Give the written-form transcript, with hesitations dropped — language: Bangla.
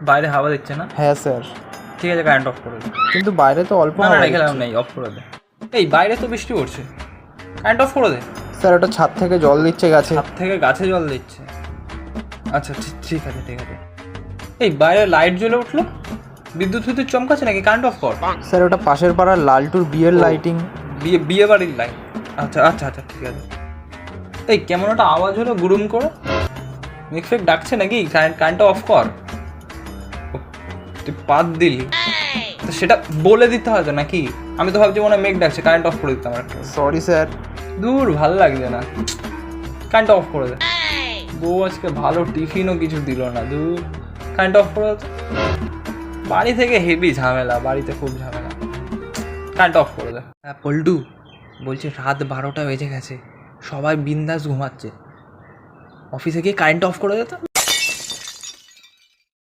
বাইরে হাওয়া দিচ্ছে না? হ্যাঁ স্যার, ঠিক আছে, কারেন্ট অফ করে দে। কিন্তু বাইরে তো অল্প না না হাওয়া রেখে লাভ দিচ্ছে। নেই, অফ করে দে। এই বাইরে তো বৃষ্টি পড়ছে, কারেন্ট অফ করে দে। স্যার ওটা ছাদ থেকে জল দিচ্ছে গাছে। ছাদ থেকে গাছে জল দিচ্ছে। আচ্ছা ঠিক আছে ঠিক আছে। এই বাইরে লাইট জ্বলে উঠলো, বিদ্যুৎ ফিদ্যুৎ চমকাচ্ছে নাকি? কারেন্ট অফ কর। স্যার ওটা পাশের পাড়ার লালটুর বিয়ের লাইটিং। বিয়ে বাড়ির লাইট। আচ্ছা আচ্ছা আচ্ছা ঠিক আছে। এই কেমন একটা আওয়াজ হলো গুরুম করে, মিক্সেক ডাকছে নাকি? কারেন্টটা অফ কর। ও, তুই পাত দিলি তো সেটা বলে দিতে হয়তো নাকি? আমি তো ভাবছি মনে হয় মেঘ ডাকছে, কারেন্ট অফ করে দিতাম একটা। Sorry sir. দূর ভালো লাগছে না, কারেন্ট অফ করে দে। বউ আজকে ভালো টিফিনও কিছু দিল না, দূর কারেন্ট অফ করে দে। বাড়ি থেকে হেভি ঝামেলা, বাড়িতে খুব ঝামেলা। কারেন্ট অফ করে দে। হ্যাঁ পল্টু, বলছি রাত 12টা বেজে গেছে, সবাই বিন্দাস ঘুমাচ্ছে, অফিসে গিয়ে কারেন্ট অফ করে দে তো।